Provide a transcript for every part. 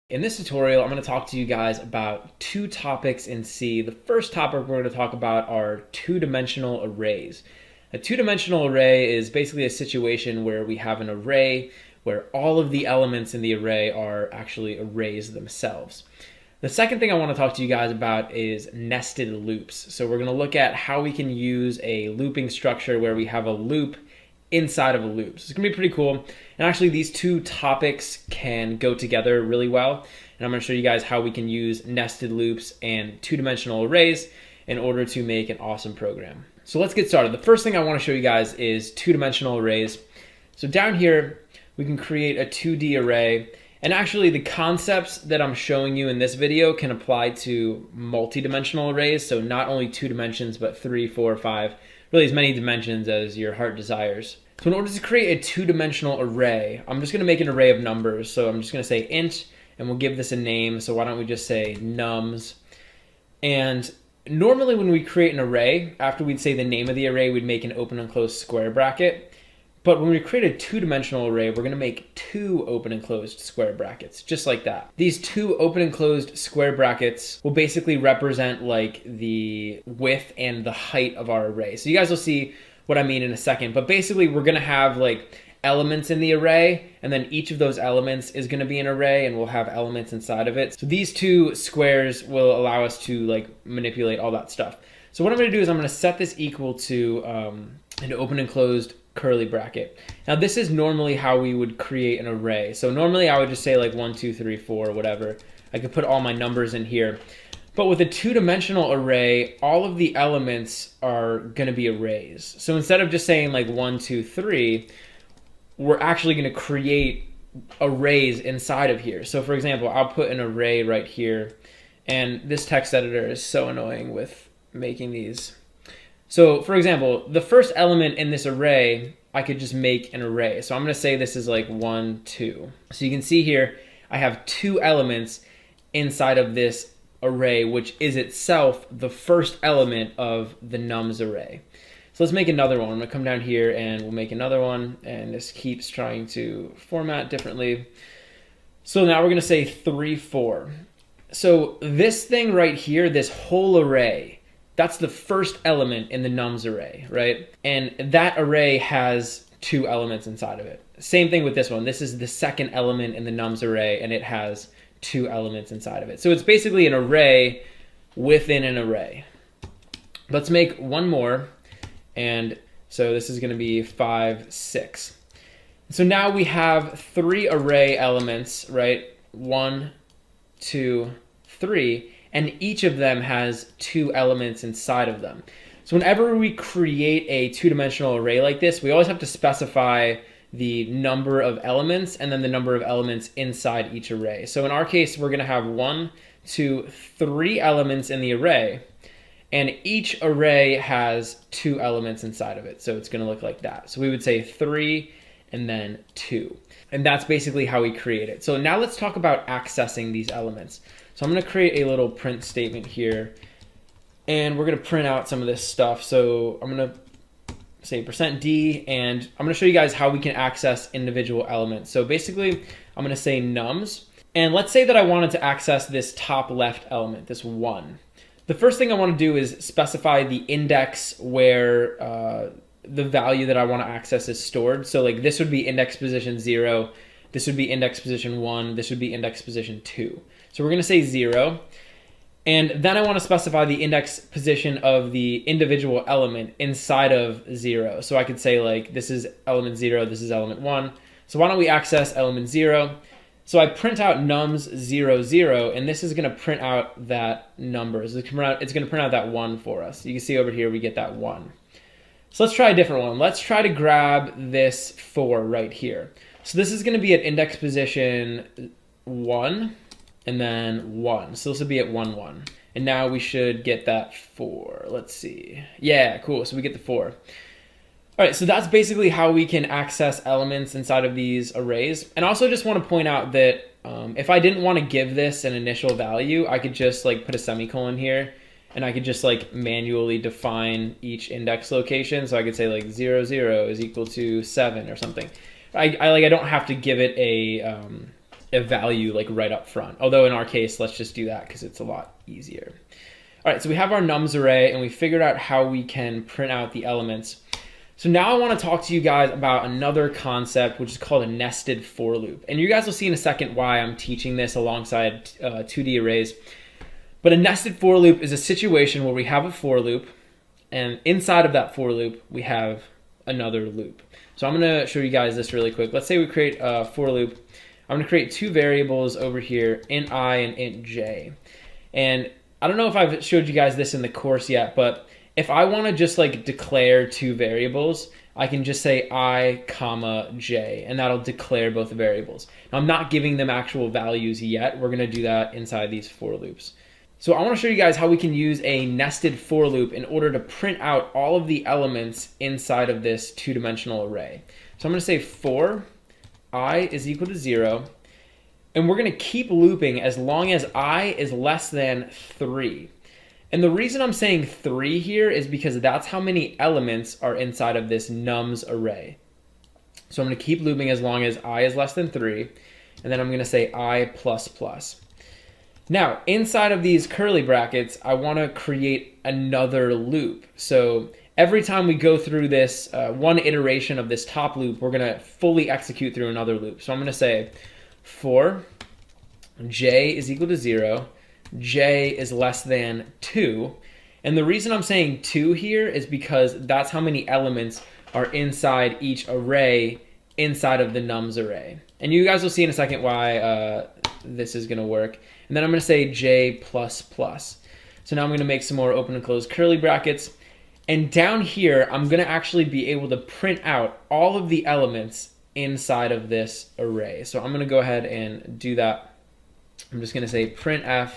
In this tutorial, I'm going to talk to you guys about two topics in C. The first topic we're going to talk about are two-dimensional arrays. A two-dimensional array is basically a situation where we have an array where all of the elements in the array are actually arrays themselves. The second thing I want to talk to you guys about is nested loops. So we're going to look at how we can use a looping structure where we have a loop inside of a loop. So it's gonna be pretty cool. And actually these two topics can go together really well. And I'm gonna show you guys how we can use nested loops and two-dimensional arrays in order to make an awesome program. So let's get started. The first thing I wanna show you guys is two-dimensional arrays. So down here, we can create a 2D array. And actually the concepts that I'm showing you in this video can apply to multi-dimensional arrays. So not only 2 dimensions, but 3, 4, 5, really as many dimensions as your heart desires. So in order to create a two-dimensional array, I'm just gonna make an array of numbers. So I'm just gonna say int, and we'll give this a name. So why don't we just say nums? And normally when we create an array, after we'd say the name of the array, we'd make an open and closed square bracket. But when we create a two-dimensional array, we're gonna make 2 open and closed square brackets, just like that. These 2 open and closed square brackets will basically represent like the width and the height of our array. So you guys will see what I mean in a second, but basically we're gonna have like elements in the array, and then each of those elements is gonna be an array, and we'll have elements inside of it. So these 2 squares will allow us to like manipulate all that stuff. So what I'm gonna do is I'm gonna set this equal to an open and closed curly bracket. Now this is normally how we would create an array. So normally I would just say like 1, 2, 3, 4, whatever. I could put all my numbers in here. But with a two-dimensional array, all of the elements are gonna be arrays. So instead of just saying like 1, 2, 3, we're actually gonna create arrays inside of here. So for example, I'll put an array right here, and this text editor is so annoying with making these. So for example, the first element in this array, I could just make an array. So I'm gonna say this is like 1, 2. So you can see here, I have 2 elements inside of this array, which is itself the first element of the nums array. So let's make another one. I'm gonna come down here and we'll make another one, and this keeps trying to format differently. So now we're gonna say 3, 4. So this thing right here, this whole array, that's the first element in the nums array, right? And that array has 2 elements inside of it. Same thing with this one. This is the second element in the nums array, and it has 2 elements inside of it. So it's basically an array within an array. Let's make one more. And so this is gonna be 5, 6. So now we have 3 array elements, right? 1, 2, 3. And each of them has 2 elements inside of them. So whenever we create a two-dimensional array like this, we always have to specify the number of elements and then the number of elements inside each array. So in our case, we're gonna have 1, 2, 3 elements in the array, and each array has 2 elements inside of it. So it's gonna look like that. So we would say 3 and then 2. And that's basically how we create it. So now let's talk about accessing these elements. So I'm gonna create a little print statement here, and we're gonna print out some of this stuff. So I'm gonna say %d, and I'm gonna show you guys how we can access individual elements. So basically, I'm gonna say nums, and let's say that I wanted to access this top left element, this 1. The first thing I wanna do is specify the index where the value that I wanna access is stored. So like this would be index position 0, this would be index position 1, this would be index position 2. So we're gonna say 0, and then I wanna specify the index position of the individual element inside of 0. So I could say like, this is element 0, this is element 1. So why don't we access element 0? So I print out nums 0, 0, and this is gonna print out that number. So it's gonna print out that 1 for us. You can see over here, we get that 1. So let's try a different one. Let's try to grab this 4 right here. So this is gonna be at index position 1, and then 1. So this will be at 1, 1. And now we should get that 4. Let's see. Yeah, cool. So we get the 4. All right, so that's basically how we can access elements inside of these arrays. And I also just want to point out that if I didn't want to give this an initial value, I could just like put a semicolon here, and I could just like manually define each index location. So I could say like 0, 0 is equal to 7 or something. I don't have to give it a a value like right up front. Although in our case, let's just do that because it's a lot easier. All right, so we have our nums array and we figured out how we can print out the elements. So now I want to talk to you guys about another concept, which is called a nested for loop. And you guys will see in a second why I'm teaching this alongside 2D arrays. But a nested for loop is a situation where we have a for loop, and inside of that for loop, we have another loop. So I'm going to show you guys this really quick. Let's say we create a for loop. I'm going to create two variables over here, int I and int j. And I don't know if I've showed you guys this in the course yet, but if I want to just like declare two variables, I can just say I, comma, j, and that'll declare both variables. Now, I'm not giving them actual values yet. We're going to do that inside these for loops. So I want to show you guys how we can use a nested for loop in order to print out all of the elements inside of this two-dimensional array. So I'm going to say for I is equal to 0, and we're going to keep looping as long as I is less than 3. And the reason I'm saying 3 here is because that's how many elements are inside of this nums array. So I'm going to keep looping as long as I is less than 3, and then I'm going to say I plus plus. Now, inside of these curly brackets, I want to create another loop. So every time we go through this one iteration of this top loop, we're going to fully execute through another loop. So I'm going to say for j is equal to 0, j is less than 2. And the reason I'm saying 2 here is because that's how many elements are inside each array inside of the nums array. And you guys will see in a second why this is going to work. And then I'm going to say j plus plus. So now I'm going to make some more open and close curly brackets. And down here, I'm going to actually be able to print out all of the elements inside of this array. So I'm going to go ahead and do that. I'm just going to say printf,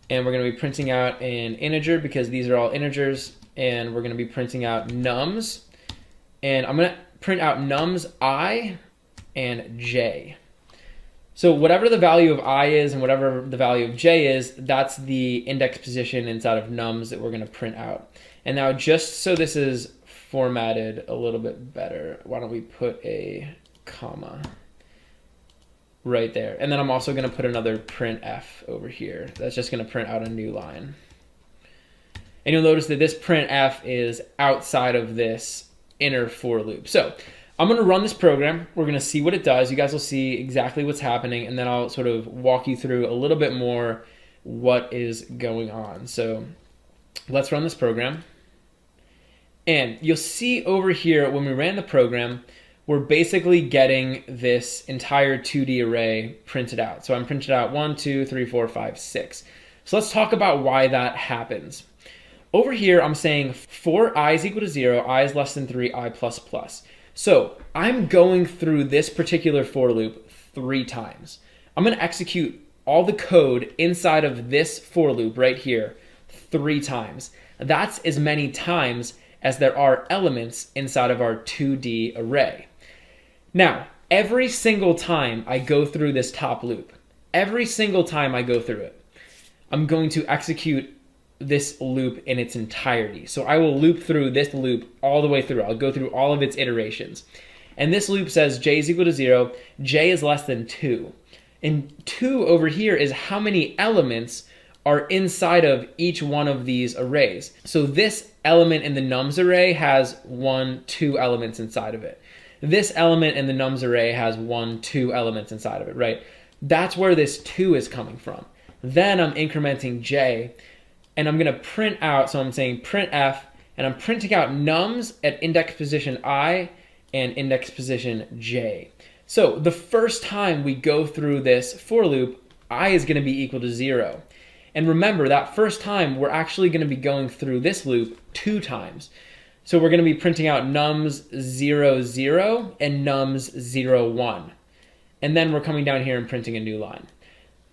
and we're going to be printing out an integer because these are all integers, and we're going to be printing out nums. And I'm going to print out nums I and j. So whatever the value of I is and whatever the value of j is, that's the index position inside of nums that we're going to print out. And now just so this is formatted a little bit better, why don't we put a comma right there. And then I'm also going to put another printf over here. That's just going to print out a new line. And you'll notice that this printf is outside of this inner for loop. So I'm going to run this program. We're going to see what it does. You guys will see exactly what's happening, and then I'll sort of walk you through a little bit more what is going on. So let's run this program. And you'll see over here when we ran the program, we're basically getting this entire 2D array printed out. So I'm printed out 1, 2, 3, 4, 5, 6. So let's talk about why that happens. Over here, I'm saying for I is equal to 0, I is less than 3, I plus plus. So I'm going through this particular for loop 3 times. I'm going to execute all the code inside of this for loop right here 3 times. That's as many times as there are elements inside of our 2D array. Now, every single time I go through this top loop, every single time I go through it, I'm going to execute this loop in its entirety. So I will loop through this loop all the way through. I'll go through all of its iterations. And this loop says j is equal to 0, j is less than 2. And 2 over here is how many elements are inside of each one of these arrays. So this element in the nums array has 1, 2 elements inside of it. This element in the nums array has 1, 2 elements inside of it, right? That's where this 2 is coming from. Then I'm incrementing j, and I'm going to print out, so I'm saying printf, and I'm printing out nums at index position I and index position j. So the first time we go through this for loop, I is going to be equal to 0. And remember, that first time, we're actually going to be going through this loop 2 times. So we're going to be printing out nums 0, 0 and nums 0, 1. And then we're coming down here and printing a new line.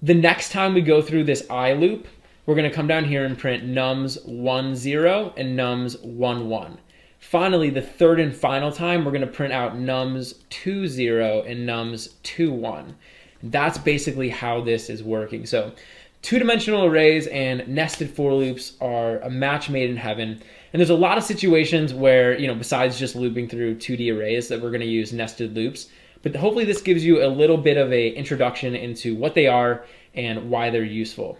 The next time we go through this I loop, we're going to come down here and print nums 1, 0 and nums 1, 1. Finally, the third and final time, we're going to print out nums 2, 0 and nums 2, 1. That's basically how this is working. So two-dimensional arrays and nested for loops are a match made in heaven. And there's a lot of situations where, besides just looping through 2D arrays, that we're going to use nested loops. But hopefully this gives you a little bit of a introduction into what they are and why they're useful.